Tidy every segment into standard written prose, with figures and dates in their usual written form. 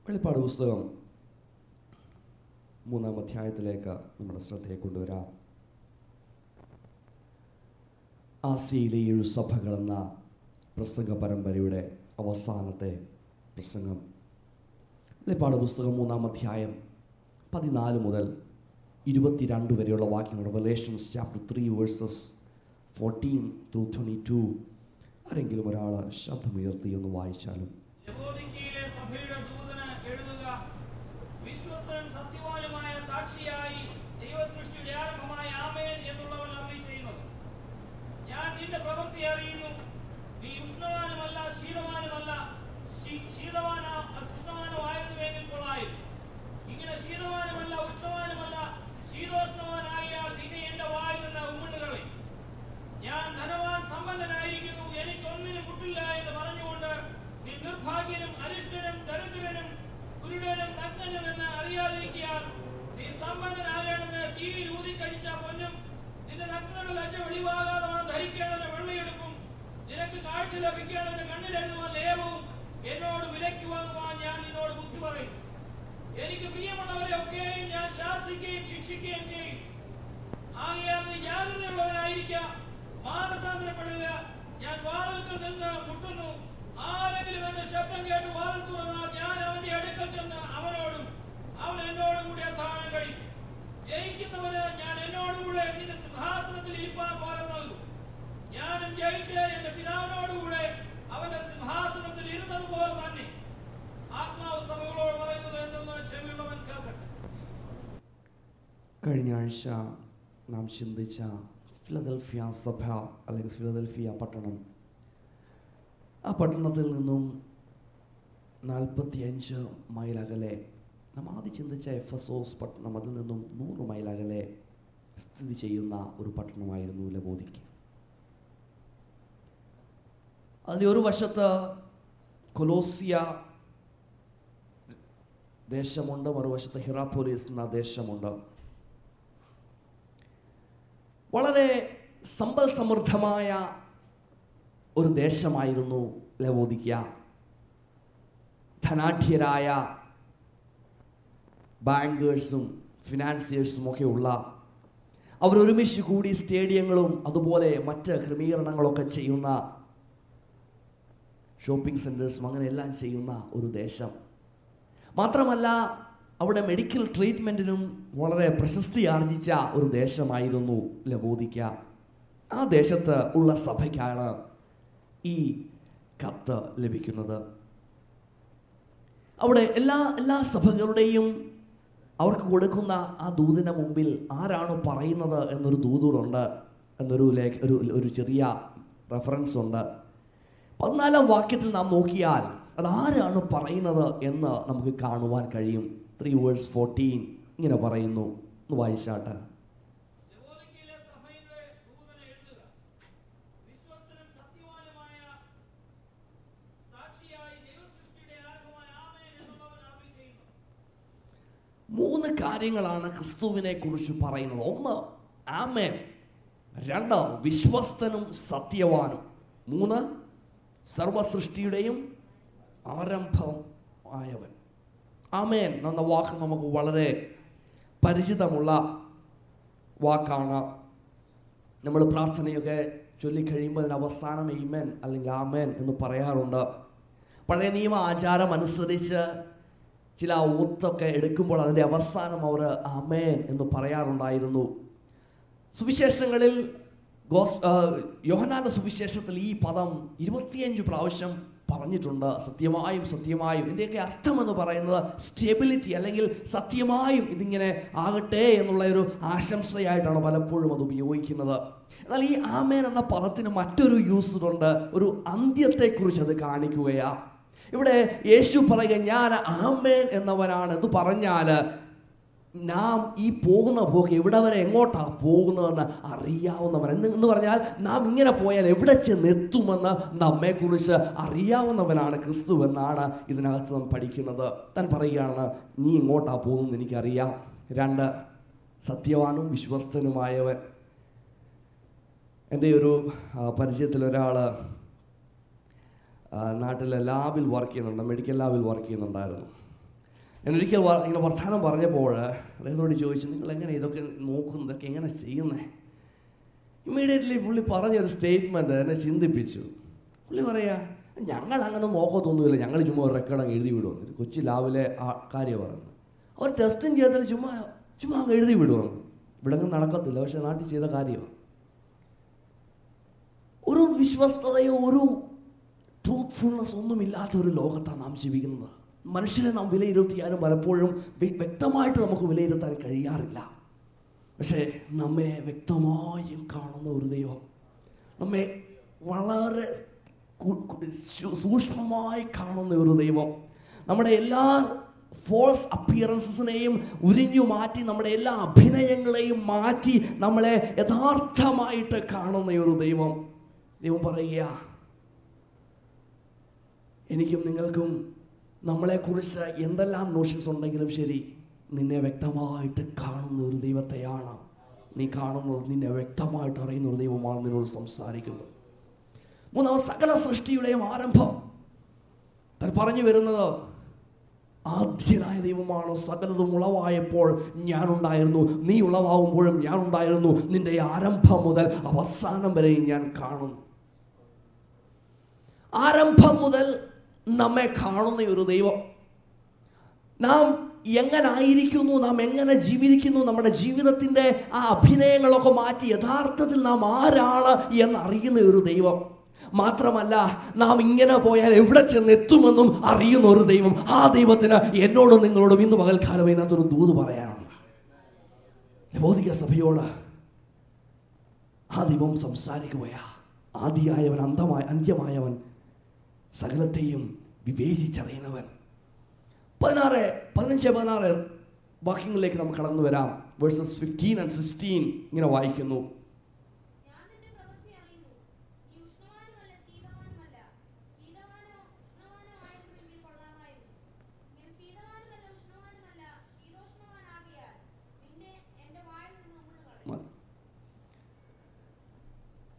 വെളിപ്പാട് പുസ്തകം 3-ാം അധ്യായത്തിലേക്ക് നമ്മുടെ ശ്രദ്ധയെ കൊണ്ടുവരാം. ആസിയയിലെ 7 സഭകൾ എന്ന പ്രസംഗ പരമ്പരയുടെ അവസാനത്തെ പ്രസംഗം. വെളിപ്പാട് പുസ്തകം 3-ാം അധ്യായം 14 മുതൽ 22 വരെയുള്ള വാക്യങ്ങൾ. Revelations chapter 3 versus 14 through 22. ആരെങ്കിലും ഒരാൾ ശബ്ദമുയർത്തി ഒന്ന് വായിച്ചാലും. സാക്ഷിയായി ദൈവസൃഷ്ടിയുടെ ആരംഭമായ ആമേൻ എന്നുള്ളവൻ അരുളിച്ചെയ്യുന്നത്, ഞാൻ നിന്റെ പ്രവൃത്തി അറിയുന്നു. നീ ഉഷ്ണവാനുമല്ല ശീതവാനുമല്ല. ഉഷ്ണവാനോ ആയിരുന്നുവെങ്കിൽ കൊള്ളായിരുന്നു. ഇങ്ങനെ ശീതവാനുമല്ല ഉഷ്ണവാനുമല്ല ശീതോഷ്ണവാനായാൽ നിന്നെ എന്റെ വായിൽ നിന്ന് ഉമ്മിട്ടുകളെ. ഞാൻ ധനവാൻ സമ്പന്നനായിരിക്കുന്നു, എനിക്ക് ഒന്നിനും മുട്ടില്ല എന്ന് പറഞ്ഞുകൊണ്ട് നീ നിർഭാഗ്യനും അരിഷ്ടനും ദരിദ്രനും കുരുടനും നഗ്നനും എന്ന് അറിയാതിരിക്കാൻ നീ സമ്പന്നനാകേണ്ടത് തീയിൽ ഊതിക്കഴിച്ച പൊന്നും നിന്റെ നഗ്നരുടെ ലജ്ജ വെളിവാകാതെ ധരിക്കേണ്ടതിന് വെള്ളയെടുപ്പും നിനക്ക് കാഴ്ച ലഭിക്കേണ്ടതിന് കണ്ണിലെഴുതുവാൻ ലേപവും എന്നോട് വിലയ്ക്ക് വാങ്ങുവാൻ ഞാൻ നിന്നോട് ബുദ്ധി പറയും. എനിക്ക് പ്രിയമുള്ളവരെ ഒക്കെയും ഞാൻ ശാസിക്കുകയും ശിക്ഷിക്കുകയും ചെയ്യും. ആകയാൽ നീ ജാഗ്രതയുള്ളവനായിരിക്കാം, മാനസാന്തരപ്പെടുക. ഞാൻ വാതിൽക്കൽ നിന്ന് മുട്ടുന്നു. ആരെങ്കിലും എന്റെ ശബ്ദം കേട്ട് വാതിൽ തുറന്നാൽ ഞാൻ അവന്റെ അടുക്കൽ ചെന്ന് അവനോടും അവൻ എന്നോടും കൂടി അത്താഴം കഴിക്കും. ജയിക്കുന്നവന് ഞാൻ എന്നോടുകൂടെ നിന്റെ സിംഹാസനത്തിൽ ഇരിപ്പാൻ പാലം നൽകും. ഞാനും ജയിച്ച് എന്റെ പിതാവിനോടുകൂടെ അവന്റെ സിംഹാസനത്തിൽ ഇരുന്നതുപോലെ തന്നെ. ആത്മാവ് സഭകളോട് പറയുന്നത് എന്തെന്ന് ചെവിയുള്ളവൻ കേൾക്കട്ടെ. കഴിഞ്ഞ ആഴ്ച നാം ചിന്തിച്ച ഫിലദൽഫിയ സഭ അല്ലെങ്കിൽ ഫിലദൽഫിയ പട്ടണം, ആ പട്ടണത്തിൽ നിന്നും 45 മൈൽ അകലെ നാം ആദ്യം ചിന്തിച്ച എഫെസോസ് പട്ടണം, അതിൽ നിന്നും 100 മൈൽ അകലെ സ്ഥിതി ചെയ്യുന്ന ഒരു പട്ടണമായിരുന്നു ലവോദിക്ക. അതിൻ്റെ ഒരു വശത്ത് കൊലോസിയ ദേശമുണ്ട്, മറുവശത്ത് ഹിറാപ്പോലിസ് എന്ന ദേശമുണ്ട്. വളരെ സമ്പൽ സമൃദ്ധമായ ഒരു ദേശമായിരുന്നു ലവോദിക്ക. ധനാഢ്യരായ ബാങ്കേഴ്സും ഫിനാൻസിയേഴ്സും ഒക്കെ ഉള്ള, അവരൊരുമിച്ച് കൂടി സ്റ്റേഡിയങ്ങളും അതുപോലെ മറ്റ് ക്രമീകരണങ്ങളൊക്കെ ചെയ്യുന്ന ഷോപ്പിംഗ് സെൻറ്റേഴ്സും അങ്ങനെ എല്ലാം ചെയ്യുന്ന ഒരു ദേശം. മാത്രമല്ല അവിടെ മെഡിക്കൽ ട്രീറ്റ്മെൻറ്റിനും വളരെ പ്രശസ്തി ആർജിച്ച ഒരു ദേശമായിരുന്നു ലവോദിക്ക. ആ ദേശത്ത് ഉള്ള സഭയ്ക്കാണ് ഈ കത്ത് ലഭിക്കുന്നത്. അവിടെ എല്ലാ സഭകളുടെയും അവർക്ക് കൊടുക്കുന്ന ആ ദൂതിന് മുമ്പിൽ ആരാണ് പറയുന്നത് എന്നൊരു ദൂതുണ്ട്, എന്നൊരു ചെറിയ റെഫറൻസ് ഉണ്ട്. 14-ാം വാക്യത്തിൽ നാം നോക്കിയാൽ അതാരാണ് പറയുന്നത് എന്ന് നമുക്ക് കാണുവാൻ കഴിയും. 3 വേഴ്സ് 14 ഇങ്ങനെ പറയുന്നു. ഒന്ന് വായിച്ചാട്ടെ. മൂന്ന് കാര്യങ്ങളാണ് ക്രിസ്തുവിനെ കുറിച്ച് പറയുന്നത്. 1 ആമേൻ, 2 വിശ്വസ്തനും സത്യവാനും, 3 സർവസൃഷ്ടിയുടെയും ആരംഭം ആയവൻ. ആമേൻ എന്ന വാക്ക് നമുക്ക് വളരെ പരിചിതമുള്ള വാക്കാണ്. നമ്മൾ പ്രാർത്ഥനയൊക്കെ ചൊല്ലിക്കഴിയുമ്പോൾ അതിന് അവസാനം ഈമേൻ അല്ലെങ്കിൽ ആമേൻ എന്ന് പറയാറുണ്ട്. പഴയ നിയമ ആചാരം അനുസരിച്ച് ചില ഓത്തൊക്കെ എടുക്കുമ്പോൾ അതിൻ്റെ അവസാനം അവർ ആമേൻ എന്ന് പറയാറുണ്ടായിരുന്നു. സുവിശേഷങ്ങളിൽ യോഹന്നാന്റെ സുവിശേഷത്തിൽ ഈ പദം 25 പ്രാവശ്യം പറഞ്ഞിട്ടുണ്ട്. സത്യമായും സത്യമായും. ഇതിൻ്റെയൊക്കെ അർത്ഥമെന്ന് പറയുന്നത് സ്റ്റെബിലിറ്റി അല്ലെങ്കിൽ സത്യമായും ഇതിങ്ങനെ ആകട്ടെ എന്നുള്ള ഒരു ആശംസയായിട്ടാണ് പലപ്പോഴും അത് ഉപയോഗിക്കുന്നത്. എന്നാൽ ഈ ആമേൻ എന്ന പദത്തിന് മറ്റൊരു യൂസ് ഉണ്ട്, ഒരു അന്ത്യത്തെക്കുറിച്ച് അത് കാണിക്കുകയാണ്. ഇവിടെ യേശു പറയുക ഞാൻ ആമേൻ എന്നവനാണ് എന്ന് പറഞ്ഞാൽ നാം ഈ പോകുന്ന പോക്ക് എവിടെ വരെ എങ്ങോട്ടാണ് പോകുന്നതെന്ന് അറിയാവുന്നവൻ എന്ന് പറഞ്ഞാൽ നാം ഇങ്ങനെ പോയാൽ എവിടെ ചെന്നെത്തുമെന്ന് നമ്മെക്കുറിച്ച് അറിയാവുന്നവനാണ് ക്രിസ്തു എന്നാണ് ഇതിനകത്ത് നാം പഠിക്കുന്നത്. താൻ പറയുകയാണ് നീ എങ്ങോട്ടാണ് പോകുന്നതെന്ന് എനിക്കറിയാം. 2 സത്യവാനും വിശ്വസ്തനുമായവൻ. എൻ്റെ ഒരു പരിചയത്തിലൊരാൾ നാട്ടിലെ ലാബിൽ വർക്ക് ചെയ്യുന്നുണ്ട്, മെഡിക്കൽ ലാബിൽ വർക്ക് ചെയ്യുന്നുണ്ടായിരുന്നു. ഞാനൊരിക്കൽ ഇങ്ങനെ വർത്തമാനം പറഞ്ഞപ്പോൾ അദ്ദേഹത്തോട് ചോദിച്ചു, നിങ്ങളെങ്ങനെ ഇതൊക്കെ നോക്കുന്നതൊക്കെ എങ്ങനെ ചെയ്യുന്നേ? ഇമ്മീഡിയറ്റ്ലി പുള്ളി പറഞ്ഞൊരു സ്റ്റേറ്റ്മെൻറ്റ് എന്നെ ചിന്തിപ്പിച്ചു. പുള്ളി പറയാ, ഞങ്ങൾ അങ്ങനെ നോക്കത്തൊന്നുമില്ല, ഞങ്ങൾ ചുമ്മാ ഒരു റെക്കോർഡ് അങ്ങ് എഴുതി വിടുമെന്ന്. കൊച്ചി ലാവിലെ ആ കാര്യം പറയുന്നത്. അവർ ടെസ്റ്റും ചെയ്താൽ ചുമ്മാ അങ്ങ് എഴുതി വിടുമെന്ന്. ഇവിടെ അങ്ങ് നടക്കത്തില്ല, പക്ഷെ നാട്ടിൽ ചെയ്ത കാര്യമാണ്. ഒരു വിശ്വസ്തതയോ ഒരു ട്രൂത്ത്ഫുൾനെസ് ഒന്നുമില്ലാത്ത ഒരു ലോകത്താണ് നാം ജീവിക്കുന്നത്. മനുഷ്യരെ നാം വിലയിരുത്തിയാലും പലപ്പോഴും വ്യക്തമായിട്ട് നമുക്ക് വിലയിരുത്താൻ കഴിയാറില്ല. പക്ഷേ നമ്മെ വ്യക്തമായും കാണുന്ന ഒരു ദൈവം, നമ്മെ വളരെ സൂക്ഷ്മമായി കാണുന്ന ഒരു ദൈവം, നമ്മുടെ എല്ലാ ഫോൾസ് അപ്പിയറൻസിനെയും ഉരിഞ്ഞു മാറ്റി, നമ്മുടെ എല്ലാ അഭിനയങ്ങളെയും മാറ്റി നമ്മളെ യഥാർത്ഥമായിട്ട് കാണുന്ന ഒരു ദൈവം. ദൈവം പറയുക, എനിക്കും നിങ്ങൾക്കും നമ്മളെക്കുറിച്ച് എന്തെല്ലാം നോഷൻസ് ഉണ്ടെങ്കിലും ശരി, നിന്നെ വ്യക്തമായിട്ട് കാണുന്ന ഒരു ദൈവത്തെയാണ് നീ കാണുന്നത്. നിന്നെ വ്യക്തമായിട്ട് അറിയുന്ന ഒരു ദൈവമാണ് നിന്നോട് സംസാരിക്കുന്നത്. മൂന്നാമത്, സകല സൃഷ്ടിയുടെയും ആരംഭം. താൻ പറഞ്ഞു വരുന്നത് ആദ്യനായ ദൈവമാണ്. സകലതും ഉളവായപ്പോൾ ഞാനുണ്ടായിരുന്നു, നീ ഉളവാകുമ്പോഴും ഞാനുണ്ടായിരുന്നു, നിന്റെ ആരംഭം മുതൽ അവസാനം വരെയും ഞാൻ കാണുന്നു. ആരംഭം മുതൽ നമ്മെ കാണുന്ന ഒരു ദൈവം. നാം എങ്ങനായിരിക്കുന്നു, നാം എങ്ങനെ ജീവിക്കുന്നു, നമ്മുടെ ജീവിതത്തിൻ്റെ ആ അഭിനയങ്ങളൊക്കെ മാറ്റി യഥാർത്ഥത്തിൽ നാം ആരാണ് എന്നറിയുന്ന ഒരു ദൈവം. മാത്രമല്ല, നാം ഇങ്ങനെ പോയാൽ എവിടെ ചെന്നെത്തുമെന്നും അറിയുന്ന ഒരു ദൈവം. ആ ദൈവത്തിന് എന്നോടും നിങ്ങളോടും ഇന്ന് പകൽക്കാലം ഇതിനകത്തൊരു ദൂത് പറയാനുണ്ട്. ലവോദിക്ക സഭയോട് ആ ദൈവം സംസാരിക്കുകയാ. ആദിയായവൻ, അന്ത്യമായവൻ, സകലത്തെയും വിവേചിച്ചറിയുന്നവൻ. 15-16 വാക്യങ്ങളിലേക്ക് നമുക്ക് കടന്നു വരാം. വേഴ്സസ് 15 and 16 ഇങ്ങനെ വായിക്കുന്നു.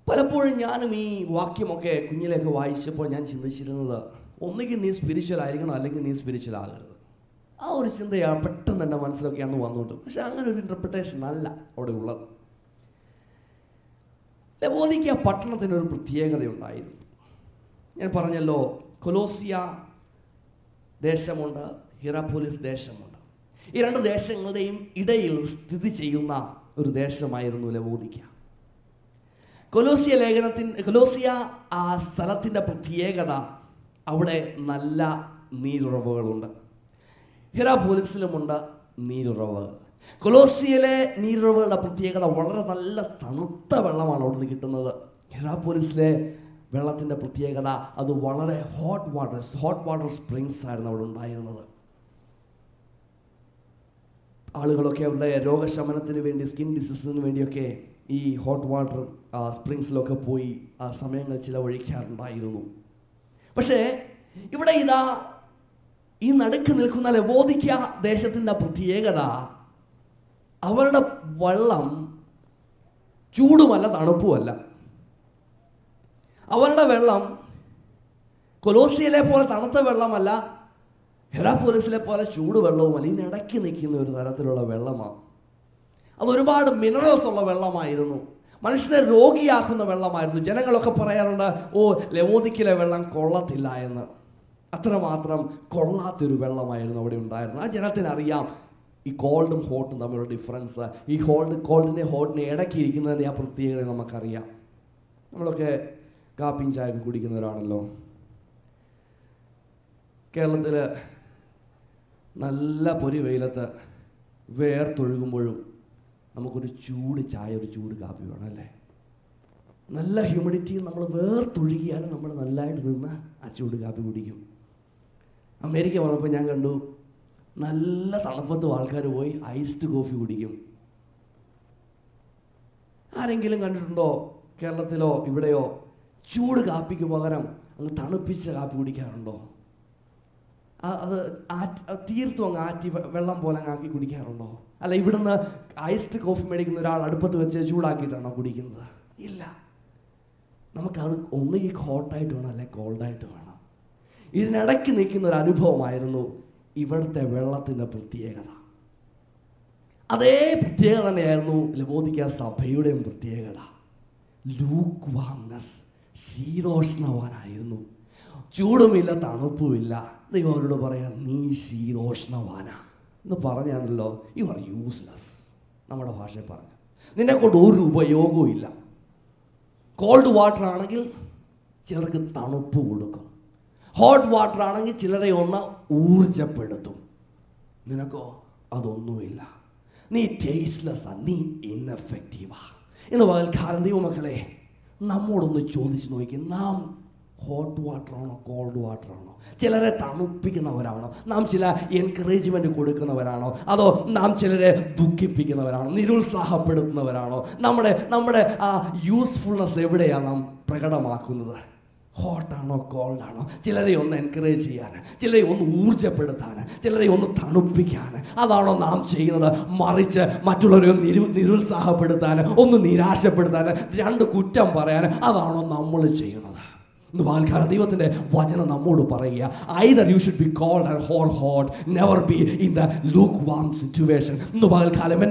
പലപ്പോഴും ഞാനും ഈ വാക്യമൊക്കെ കുഞ്ഞിലേക്ക് വായിച്ചപ്പോൾ ഞാൻ ചിന്തിച്ചിരുന്നത്, ഒന്നുകിൽ നീ സ്പിരിച്വൽ ആയിരിക്കണം, അല്ലെങ്കിൽ നീ സ്പിരിച്വൽ ആകരുത്. ആ ഒരു ചിന്തയാണ് പെട്ടെന്ന് എൻ്റെ മനസ്സിലൊക്കെ അന്ന് വന്നോട്ട്. പക്ഷെ അങ്ങനെ ഒരു ഇൻ്റർപ്രിട്ടേഷൻ അല്ല അവിടെ ഉള്ളത്. ലവോദിക്ക പട്ടണത്തിനൊരു പ്രത്യേകതയുണ്ടായിരുന്നു. ഞാൻ പറഞ്ഞല്ലോ, കൊലോസിയ ദേശമുണ്ട്, ഹിറാപോലിസ് ദേശമുണ്ട്. ഈ രണ്ട് ദേശങ്ങളുടെയും ഇടയിൽ സ്ഥിതി ചെയ്യുന്ന ഒരു ദേശമായിരുന്നു ലവോദിക്ക. കൊലോസിയ ആ സ്ഥലത്തിൻ്റെ പ്രത്യേകത, അവിടെ നല്ല നീരുറവുകളുണ്ട്. ഹിറാപോലിസിലുമുണ്ട് നീരുറവുകൾ. കൊലോസിയയിലെ നീരുറവുകളുടെ പ്രത്യേകത, വളരെ നല്ല തണുത്ത വെള്ളമാണ് അവിടെ നിന്ന് കിട്ടുന്നത്. ഹിറാപോലിസിലെ വെള്ളത്തിൻ്റെ പ്രത്യേകത, അത് വളരെ ഹോട്ട് വാട്ടർ സ്പ്രിങ്സ് ആയിരുന്നു അവിടെ ഉണ്ടായിരുന്നത്. ആളുകളൊക്കെ അവരുടെ രോഗശമനത്തിന് വേണ്ടി, സ്കിൻ ഡിസീസിന് വേണ്ടിയൊക്കെ ഈ ഹോട്ട് വാട്ടർ സ്പ്രിങ്സിലൊക്കെ പോയി ആ സമയങ്ങൾ ചിലവഴിക്കാറുണ്ടായിരുന്നു. പക്ഷേ ഇവിടെ ഇതാ ഈ നടുക്ക് നിൽക്കുന്ന ലവോദിക്ക ദേശത്തിൻ്റെ പ്രത്യേകത, അവരുടെ വെള്ളം ചൂടുമല്ല തണുപ്പുമല്ല. അവരുടെ വെള്ളം കൊലോസിയയിലെ പോലെ തണുത്ത വെള്ളമല്ല, ഹിറാപോലിസിലെ പോലെ ചൂട് വെള്ളവുമല്ല. ഇതിനിടയ്ക്ക് നിൽക്കുന്ന ഒരു തരത്തിലുള്ള വെള്ളമാണ്. അതൊരുപാട് മിനറൽസ് ഉള്ള വെള്ളമായിരുന്നു. മനുഷ്യനെ രോഗിയാക്കുന്ന വെള്ളമായിരുന്നു. ജനങ്ങളൊക്കെ പറയാറുണ്ട്, ഓ ലവോദിക്കിലെ വെള്ളം കൊള്ളത്തില്ല എന്ന്. അത്രമാത്രം കൊള്ളാത്തൊരു വെള്ളമായിരുന്നു അവിടെ ഉണ്ടായിരുന്നത്. ആ ജനത്തിനറിയാം ഈ കോൾഡും ഹോട്ടും തമ്മിലുള്ള ഡിഫറൻസ്. ഈ കോൾഡിൻ്റെ ഹോട്ടിനെ ഇടയ്ക്കിരിക്കുന്നതിൻ്റെ ആ പ്രത്യേകത നമുക്കറിയാം. നമ്മളൊക്കെ കാപ്പിയും ചായയൊക്കെ കുടിക്കുന്നവരാണല്ലോ. കേരളത്തിൽ നല്ല പൊരി വെയിലത്ത് വേർത്തൊഴുകുമ്പോഴും നമുക്കൊരു ചൂട് ചായ, ഒരു ചൂട് കാപ്പി വേണം അല്ലേ? നല്ല ഹ്യൂമിഡിറ്റിയിൽ നമ്മൾ വേർത്തൊഴുകിയാലും നമ്മൾ നല്ലതായിട്ട് നിന്ന് ആ ചൂട് കാപ്പി കുടിക്കും. അമേരിക്ക വന്നപ്പോൾ ഞാൻ കണ്ടു, നല്ല തണുപ്പത്തും ആൾക്കാർ പോയി ഐസ്ഡ് കോഫി കുടിക്കും. ആരെങ്കിലും കണ്ടിട്ടുണ്ടോ കേരളത്തിലോ ഇവിടെയോ ചൂട് കാപ്പിക്ക് പകരം അങ്ങ് തണുപ്പിച്ച കാപ്പി കുടിക്കാറുണ്ടോ? അത് തീർത്തും അങ്ങ് ആറ്റി വെള്ളം പോലെ അങ്ങ് ആക്കി കുടിക്കാറുണ്ടോ? അല്ല, ഇവിടുന്ന് ഐസ്ഡ് കോഫി മേടിക്കുന്ന ഒരാൾ അടുപ്പത്ത് വെച്ച് ചൂടാക്കിയിട്ടാണോ കുടിക്കുന്നത്? ഇല്ല. നമുക്കത് ഒന്നുകിൽ ഹോട്ടായിട്ട് വേണം, അല്ലെ കോൾഡായിട്ട് വേണം. ഇതിനിടയ്ക്ക് നിൽക്കുന്ന ഒരു അനുഭവമായിരുന്നു ഇവിടുത്തെ വെള്ളത്തിൻ്റെ പ്രത്യേകത. അതേ പ്രത്യേകത തന്നെയായിരുന്നു ലവോദിക്ക സഭയുടെയും പ്രത്യേകത. Luke warmness, ശീതോഷ്ണവാനായിരുന്നു. ചൂടുമില്ല തണുപ്പുമില്ല. ദൈവം അവരോട് പറയാം, നീ ശീതോഷ്ണവാനാ എന്ന് പറഞ്ഞാണല്ലോ, യു ആർ യൂസ്ലെസ്. നമ്മുടെ ഭാഷയിൽ പറഞ്ഞു, നിന്നെക്കൊണ്ട് ഒരു ഉപയോഗവും ഇല്ല. കോൾഡ് വാട്ടർ ആണെങ്കിൽ ചിലർക്ക് തണുപ്പ് കൊടുക്കും, ഹോട്ട് വാട്ടർ ആണെങ്കിൽ ചിലരെ ഒന്ന് ഊർജപ്പെടുത്തും. നിനക്കോ അതൊന്നുമില്ല. നീ ടേസ്റ്റ്ലെസ്സാ, നീ ഇൻഎഫക്റ്റീവാ. ഇന്ന് പകൽക്കാലം ദൈവമക്കളെ നമ്മോടൊന്ന് ചോദിച്ചു നോക്കി, നാം ഹോട്ട് വാട്ടറാണോ കോൾഡ് വാട്ടറാണോ? ചിലരെ തണുപ്പിക്കുന്നവരാണോ? നാം ചില എൻകറേജ്മെൻറ്റ് കൊടുക്കുന്നവരാണോ? അതോ നാം ചിലരെ ദുഃഖിപ്പിക്കുന്നവരാണോ? നിരുത്സാഹപ്പെടുത്തുന്നവരാണോ? നമ്മുടെ ആ യൂസ്ഫുൾനെസ് എവിടെയാണ് നാം പ്രകടമാക്കുന്നത്? ഹോട്ടാണോ കോൾഡാണോ? ചിലരെ ഒന്ന് എൻകറേജ് ചെയ്യാൻ, ചിലരെ ഒന്ന് ഊർജ്ജപ്പെടുത്താൻ, ചിലരെ ഒന്ന് തണുപ്പിക്കാൻ, അതാണോ നാം ചെയ്യുന്നത്? മറിച്ച് മറ്റുള്ളവരെ ഒന്ന് നിരുത്സാഹപ്പെടുത്താൻ, ഒന്ന് നിരാശപ്പെടുത്താൻ, രണ്ട് കുറ്റം പറയാൻ, അതാണോ നമ്മൾ ചെയ്യുന്നത്? ഇന്ന് പകൽക്കാലം ദൈവത്തിൻ്റെ വചനം നമ്മോട് പറയുക, either you should be cold and hot, never be in the lukewarm situation. ഇന്ന് പകൽക്കാലം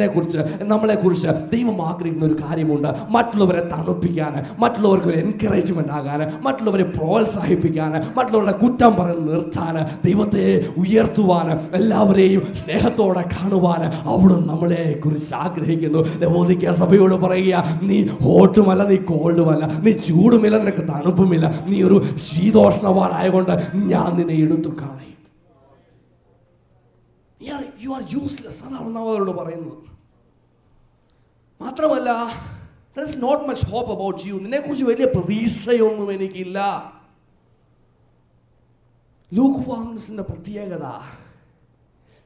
നമ്മളെക്കുറിച്ച് ദൈവം ആഗ്രഹിക്കുന്ന ഒരു കാര്യമുണ്ട്. മറ്റുള്ളവരെ തണുപ്പിക്കാൻ, മറ്റുള്ളവർക്ക് ഒരു എൻകറേജ്മെൻ്റ് ആകാൻ, മറ്റുള്ളവരെ പ്രോത്സാഹിപ്പിക്കാൻ, മറ്റുള്ളവരുടെ കുറ്റം പറഞ്ഞ് നിർത്താൻ, ദൈവത്തെ ഉയർത്തുവാൻ, എല്ലാവരെയും സ്നേഹത്തോടെ കാണുവാൻ അവിടുന്ന് നമ്മളെക്കുറിച്ച് ആഗ്രഹിക്കുന്നു. ലവോദിക്ക സഭയോട് പറയുക, നീ ഹോട്ടുമല്ല, നീ കോൾഡുമല്ല, നീ ചൂടുമില്ല, നിനക്ക് തണുപ്പുമില്ല, നീ ഒരു ശീതോഷ്ണവാനായതുകൊണ്ട് ഞാൻ നിന്നെ എടുത്തു കളയും. You are useless. അതാണ് അവരോട് പറയുന്നത്. മാത്രമല്ല, there is not much hope about you. നിന്നെക്കുറിച്ച് വലിയ പ്രതീക്ഷയൊന്നും എനിക്കില്ല. ലൂക്ക് വാംനെസിന്റെ പ്രത്യേകത,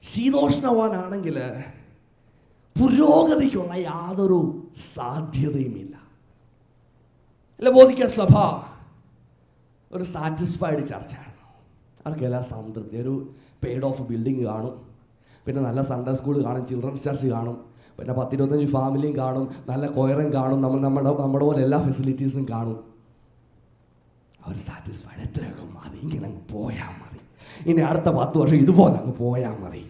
ശീതോഷ്ണവാനാണെങ്കിൽ പുരോഗതിക്കുള്ള യാതൊരു സാധ്യതയുമില്ല. ലവോദിക്ക സഭ ഒരു സാറ്റിസ്ഫൈഡ് ചർച്ചാണ്. അവർക്കെല്ലാം സംതൃപ്തി. ഒരു പെയ്ഡ് ഓഫ് ബിൽഡിങ് കാണും, പിന്നെ നല്ല സൺഡേ സ്കൂൾ കാണും, ചിൽഡ്രൻസ് ചർച്ച് കാണും, പിന്നെ 10-25 ഫാമിലിയും കാണും, നല്ല കൊയറും കാണും, നമ്മുടെ പോലെ എല്ലാ ഫെസിലിറ്റീസും കാണും. അവർ സാറ്റിസ്ഫൈഡ്. എത്രയൊക്കെ മതി, ഇങ്ങനെ അങ്ങ് പോയാൽ മതി, ഇനി അടുത്ത 10 വർഷം ഇതുപോലെ അങ്ങ് പോയാൽ മതി.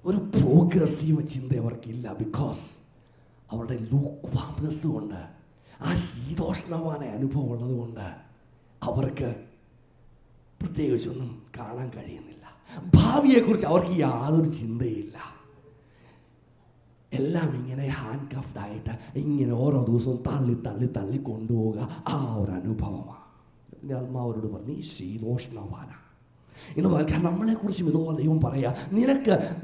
ഒരു പ്രോഗ്രസീവ് ചിന്ത അവർക്കില്ല. ബിക്കോസ് അവരുടെ ലൂക്ക് വാംനെസ് കൊണ്ട്, ആ ശീതോഷ്ണവാന അനുഭവം ഉള്ളത് കൊണ്ട് അവർക്ക് പ്രത്യേകിച്ചൊന്നും കാണാൻ കഴിയുന്നില്ല. ഭാവിയെക്കുറിച്ച് അവർക്ക് യാതൊരു ചിന്തയില്ല. എല്ലാം ഇങ്ങനെ ഹാൻഡ് കഫ്ഡായിട്ട് ഇങ്ങനെ ഓരോ ദിവസവും തള്ളി തള്ളി തള്ളി കൊണ്ടുപോവുക, ആ ഒരു അനുഭവമാണ്. ആത്മാവരോട് പറഞ്ഞ്, ഈ ശീതോഷ്ണവാന. ഇന്ന് പകൽക്കാലം നമ്മളെക്കുറിച്ചും ഇതുപോലെ ദൈവം പറയാ,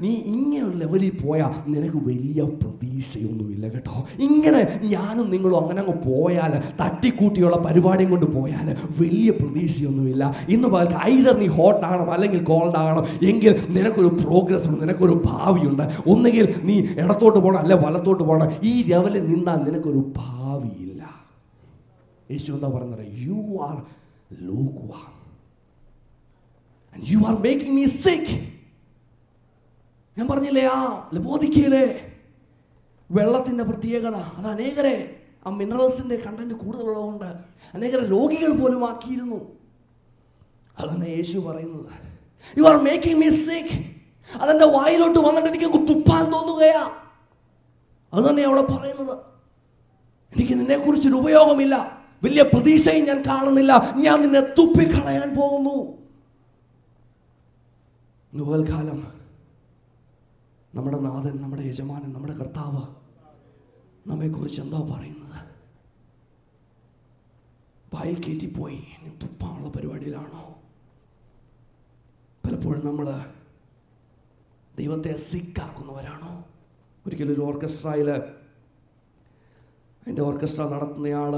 നീ ഇങ്ങനെ ഒരു ലെവലിൽ പോയാൽ നിനക്ക് വലിയ പ്രതീക്ഷയൊന്നുമില്ല കേട്ടോ. ഇങ്ങനെ ഞാനും നിങ്ങളും അങ്ങനെ അങ്ങ് പോയാൽ, തട്ടിക്കൂട്ടിയുള്ള പരിപാടിയും കൊണ്ട് പോയാൽ വലിയ പ്രതീക്ഷയൊന്നുമില്ല. ഇന്ന് പകൽക്കാലം either നീ ഹോട്ടാകണം അല്ലെങ്കിൽ കോൾഡ് ആകണം, എങ്കിൽ നിനക്കൊരു പ്രോഗ്രസ് ഉണ്ട്, നിനക്കൊരു ഭാവിയുണ്ട്. ഒന്നുകിൽ നീ ഇടത്തോട്ട് പോകണം അല്ലെ വലത്തോട്ട് പോകണം. ഈ ലെവലിൽ നിന്നാൽ നിനക്കൊരു ഭാവിയില്ല. യേശു എന്താ പറയുന്നത്? You are lukewarm. And you are making me sick. ഞാൻ പറഞ്ഞില്ലേ, ആ ലവോദിക്കയിലെ വെള്ളത്തിൻ്റെ പ്രത്യേകത അത് അനേകരെ ആ മിനറൽസിൻ്റെ കണ്ടന്റ് കൂടുതലുള്ളതുകൊണ്ട് അനേകരെ രോഗികൾ പോലും ആക്കിയിരുന്നു. അതന്നെ യേശു പറയുന്നത്, യു ആർ മേക്കിംഗ് മീ സിക്ക്. അതെൻ്റെ വായിലോട്ട് വന്നിട്ട് എനിക്ക് തുപ്പാൻ തോന്നുകയാ. അത് തന്നെ അവിടെ പറയുന്നത്. എനിക്ക് നിന്നെക്കുറിച്ചൊരു ഉപയോഗമില്ല, വലിയ പ്രതീക്ഷയും ഞാൻ കാണുന്നില്ല, ഞാൻ നിന്നെ തുപ്പിക്കളയാൻ പോകുന്നു. പകൽക്കാലം നമ്മുടെ നാഥൻ, നമ്മുടെ യജമാനൻ, നമ്മുടെ കർത്താവ് നമ്മെക്കുറിച്ച് എന്താ പറയുന്നത്? വായിൽ കയറ്റിപ്പോയി ഇനി തുപ്പാനുള്ള പരിപാടിയിലാണോ? പലപ്പോഴും നമ്മൾ ദൈവത്തെ സിക്കാക്കുന്നവരാണോ? ഒരിക്കലും ഒരു ഓർക്കസ്ട്രയിൽ അതിൻ്റെ ഓർക്കസ്ട്ര നടത്തുന്നയാൾ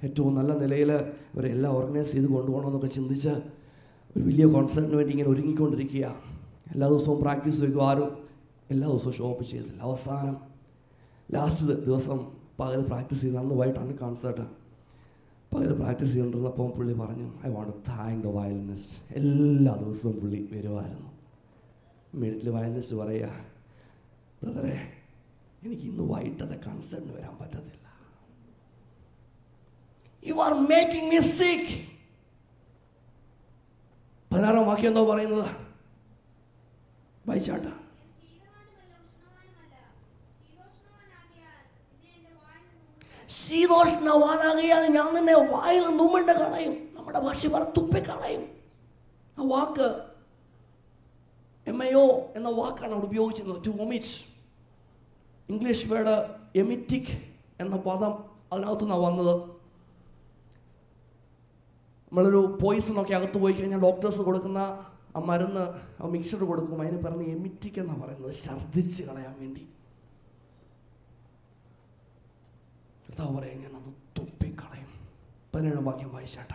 ഏറ്റവും നല്ല നിലയിൽ ഇവരെല്ലാം ഓർഗനൈസ് ചെയ്ത് കൊണ്ടുപോകണമെന്നൊക്കെ ചിന്തിച്ച് ഒരു വലിയ കോൺസേർട്ടിന് വേണ്ടി ഇങ്ങനെ ഒരുങ്ങിക്കൊണ്ടിരിക്കുക. എല്ലാ ദിവസവും പ്രാക്ടീസ് വയ്ക്കും. ആരും എല്ലാ ദിവസവും ഷോ അപ്പ് ചെയ്തില്ല. അവസാനം ലാസ്റ്റ് ദിവസം പകൽ പ്രാക്ടീസ് ചെയ്ത്, അന്ന് വൈകിട്ടാണ് കോൺസേർട്ട്. പകൽ പ്രാക്ടീസ് ചെയ്തുകൊണ്ടിരുന്നപ്പോൾ പുള്ളി പറഞ്ഞു, I want to thank the violinist. എല്ലാ ദിവസവും പുള്ളി വരുമായിരുന്നു. ഇമ്മീഡിയറ്റ്ലി വയലിനിസ്റ്റ് പറയുക, ബ്രദറെ എനിക്ക് ഇന്ന് വൈകിട്ടത്തെ കൺസേർട്ടിന് വരാൻ പറ്റത്തില്ല. You are making me sick. 16-ാം വാക്യം എന്തോ പറയുന്നത്? വായിച്ചാട്ട. ശീതോഷ്ണവാനാകിയാൽ ഞാൻ നിന്നെ വായിൽ നുമ്മിണ്ട് കളയും. നമ്മുടെ ഭാഷ പറ തുപ്പിക്കളയും. ആ വാക്ക് MAO എന്ന വാക്കാണ് അവിടെ ഉപയോഗിച്ചിരുന്നത്, ടു വൊമിറ്റ്. ഇംഗ്ലീഷ് വേർഡ് എമിറ്റിക് എന്ന പദം അതിനകത്തുനിന്നാണ് വന്നത്. നമ്മളൊരു പോയിസണൊക്കെ അകത്ത് പോയി കഴിഞ്ഞാൽ ഡോക്ടേഴ്സ് കൊടുക്കുന്ന ആ മരുന്ന്, ആ മിക്സർ കൊടുക്കും, അതിന് പറഞ്ഞ് എമിറ്റിക് എന്നാണ് പറയുന്നത്, ഛർദ്ദിച്ച് കളയാൻ വേണ്ടി. കർത്താവ് പറയാം, ഞാൻ അത് തുപ്പിക്കളയും. 17-ാം വാക്യം വായിച്ചാട്ട.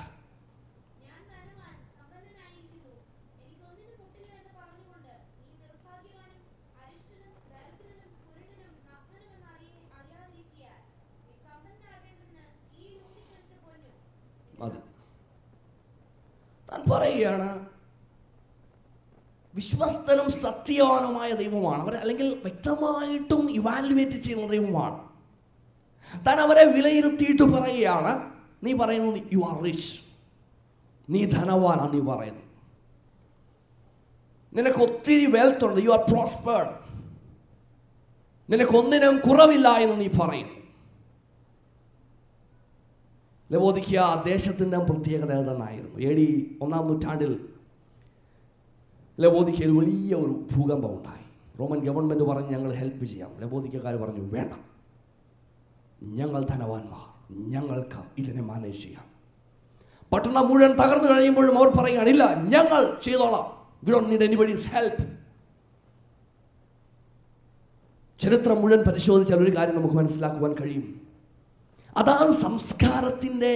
മതി. താൻ പറയുകയാണ് വിശ്വസ്തനും സത്യവാനുമായ ദൈവമാണ് അവർ, അല്ലെങ്കിൽ വ്യക്തമായിട്ടും ഇവാലുവേറ്റ് ചെയ്യുന്ന ദൈവമാണ് താൻ. അവരെ വിലയിരുത്തിയിട്ട് പറയുകയാണ്, നീ പറയുന്നു യു ആർ റിച്ച്, നീ ധനവാനാണ്, നീ പറയുന്നു നിനക്ക് ഒത്തിരി വെൽത്ത് ഉണ്ട്, യു ആർ പ്രോസ്പേർഡ്, നിനക്കൊന്നിനും കുറവില്ല എന്ന് നീ പറയുന്നു. ലവോദിക്ക ദേശത്തിൻ്റെ പ്രത്യേകത തന്നെയായിരുന്നു. AD 1-ാം നൂറ്റാണ്ടിൽ ലവോദിക്കയിൽ വലിയ ഒരു ഭൂകമ്പം ഉണ്ടായി. റോമൻ ഗവൺമെൻറ് പറഞ്ഞ് ഞങ്ങൾ ഹെൽപ്പ് ചെയ്യാം. ലവോദിക്കക്കാർ പറഞ്ഞു വേണ്ട, ഞങ്ങൾ ധനവാന്മാർ, ഞങ്ങൾക്ക് ഇതിനെ മാനേജ് ചെയ്യാം. പട്ടണം മുഴുവൻ തകർന്നു കഴിയുമ്പോഴും അവർ പറയുകയാണ് ഇല്ല, ഞങ്ങൾ ചെയ്തോളാം, we don't need anybody's help. ചരിത്രം മുഴുവൻ പരിശോധിച്ചാൽ ഒരു കാര്യം നമുക്ക് മനസ്സിലാക്കുവാൻ കഴിയും. അതാണ് സംസ്കാരത്തിൻ്റെ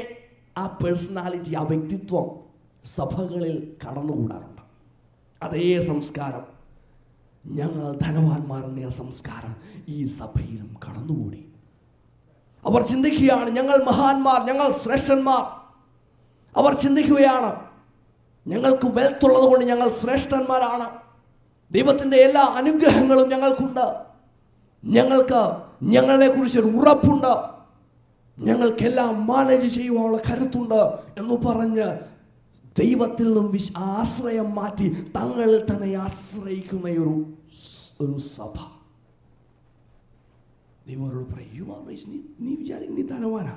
ആ പേഴ്സണാലിറ്റി, ആ വ്യക്തിത്വം സഭകളിൽ കടന്നുകൂടാറുണ്ട്. അതേ സംസ്കാരം, ഞങ്ങൾ ധനവാന്മാരെന്ന സംസ്കാരം ഈ സഭയിലും കടന്നുകൂടി. അവർ ചിന്തിക്കുകയാണ് ഞങ്ങൾ മഹാന്മാർ, ഞങ്ങൾ ശ്രേഷ്ഠന്മാർ. അവർ ചിന്തിക്കുകയാണ് ഞങ്ങൾക്ക് വെൽത്ത് ഉള്ളത് കൊണ്ട് ഞങ്ങൾ ശ്രേഷ്ഠന്മാരാണ്, ദൈവത്തിൻ്റെ എല്ലാ അനുഗ്രഹങ്ങളും ഞങ്ങൾക്കുണ്ട്, ഞങ്ങൾക്ക് ഞങ്ങളെക്കുറിച്ചൊരു ഉറപ്പുണ്ട്, ഞങ്ങൾക്കെല്ലാം മാനേജ് ചെയ്യുവാനുള്ള കരുത്തുണ്ട് എന്ന് പറഞ്ഞ് ദൈവത്തിൽ നിന്നും ആശ്രയം മാറ്റി തങ്ങളിൽ തന്നെ ആശ്രയിക്കുന്ന ഒരു സഭ. ദൈവരോട് പറയും യു ആർ റിച്ച്, നീ വിചാരിക്കും നീ ധനവാനാ,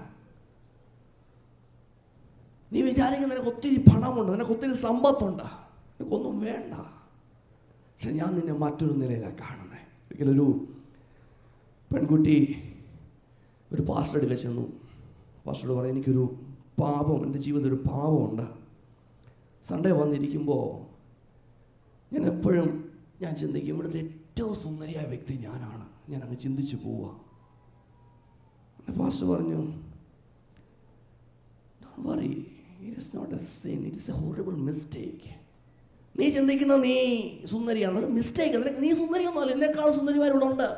നീ വിചാരിക്കും നിനക്ക് ഒത്തിരി പണമുണ്ട്, നിനക്ക് ഒത്തിരി സമ്പത്തുണ്ട്, നിനക്കൊന്നും വേണ്ട. പക്ഷെ ഞാൻ നിന്നെ മറ്റൊരു നിലയിലാണ് കാണുന്നത്. ഒരിക്കലൊരു പെൺകുട്ടി ഒരു പാസ്റ്റർ അടുക്കൽ ചെന്നു. പാസ്റ്ററോട് പറഞ്ഞു എനിക്കൊരു പാപം, എൻ്റെ ജീവിതത്തിൽ ഒരു പാപമുണ്ട്. സൺഡേ വന്നിരിക്കുമ്പോൾ ഞാൻ എപ്പോഴും ചിന്തിക്കും ഇവിടുത്തെ ഏറ്റവും സുന്ദരിയായ വ്യക്തി ഞാനാണ്. ഞാൻ അങ്ങ് ചിന്തിച്ചു പോവുക. പാസ്റ്റർ പറഞ്ഞു don't worry, it is not a sin, it is a horrible mistake. നീ ചിന്തിക്കുന്ന നീ സുന്ദരിയാണ്, അത് മിസ്റ്റേക്ക്. നീ സുന്ദരിയൊന്നുമല്ല, എന്നെക്കാൾ സുന്ദരിമാരിവിടെ ഉണ്ട്.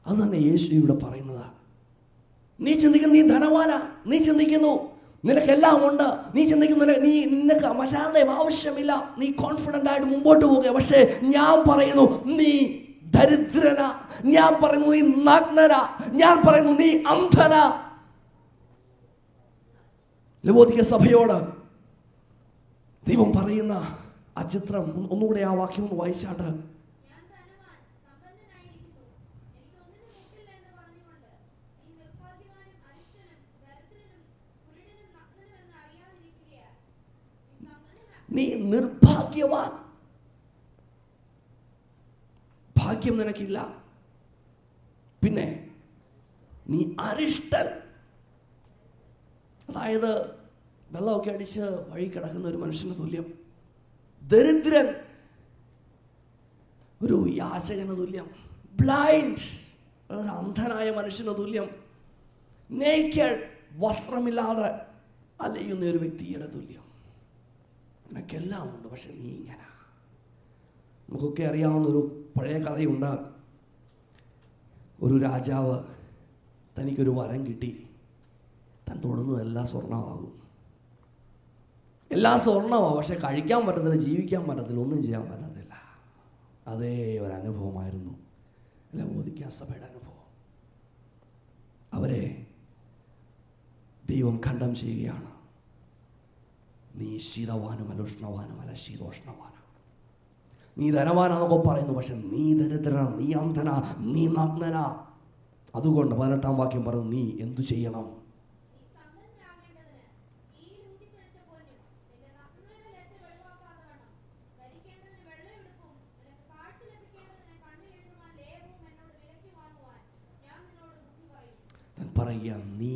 അത് തന്നെ യേശു ഇവിടെ പറയുന്നതാ. നീ ചിന്തിക്കുന്നു നീ ധനവാനാ, നീ ചിന്തിക്കുന്നു നിനക്കെല്ലാം ഉണ്ട്, നീ ചിന്തിക്കുന്നു നിനക്ക് മറ്റാരുടെയും ആവശ്യമില്ല, നീ കോൺഫിഡൻ്റ് ആയിട്ട് മുമ്പോട്ട് പോവുക. പക്ഷേ ഞാൻ പറയുന്നു നീ ദരിദ്രനാ, ഞാൻ പറയുന്നു നീ നഗ്നനാ, ഞാൻ പറയുന്നു നീ അന്ധനാ. ലവോദിക്ക സഭയോട് ദൈവം പറയുന്ന ആ ചിത്രം ഒന്നുകൂടെ ആ വാക്യം ഒന്ന് വായിച്ചാട്ട്. നീ നിർഭാഗ്യവാൻ, ഭാഗ്യം നിനക്കില്ല. പിന്നെ നീ അരിഷ്ടൻ, അതായത് വെള്ളമൊക്കെ അടിച്ച് വഴി കിടക്കുന്ന ഒരു മനുഷ്യന് തുല്യം. ദരിദ്രൻ, ഒരു യാചകന് തുല്യം. ബ്ലൈൻഡ്, ഒരു അന്ധനായ മനുഷ്യന് തുല്യം. നേക്കഡ്, വസ്ത്രമില്ലാതെ അലയുന്ന ഒരു വ്യക്തിയുടെ തുല്യം. നിനക്കെല്ലാം ഉണ്ട്, പക്ഷെ നീ ഇങ്ങനെ. നമുക്കൊക്കെ അറിയാവുന്നൊരു പഴയ കഥയുണ്ട്. ഒരു രാജാവ് തനിക്കൊരു വരം കിട്ടി, താൻ തൊടുന്നത് എല്ലാം സ്വർണ്ണമാകും. എല്ലാം സ്വർണ്ണമാണ്, പക്ഷെ കഴിക്കാൻ പറ്റത്തില്ല, ജീവിക്കാൻ പറ്റത്തില്ല, ഒന്നും ചെയ്യാൻ പറ്റത്തില്ല. അതേ ഒരനുഭവമായിരുന്നു ലവോദിക്ക സഭയുടെ അനുഭവം. അവരെ ദൈവം ഖണ്ഡം ചെയ്യുകയാണ്. നീ ശീതവാനുമല്ല, ഉഷ്ണവാനുമല്ല, ശീതോഷ്ണവാന. നീ ധനവാനാന്നൊക്കെ പറയുന്നു, പക്ഷെ നീ ദരിദ്രനാ, നീ അന്ധനാ, നീ നഗ്നനാ. അതുകൊണ്ട് 18-ാം വാക്യം പറയുന്നു, നീ എന്തു ചെയ്യണം? പറയുക, നീ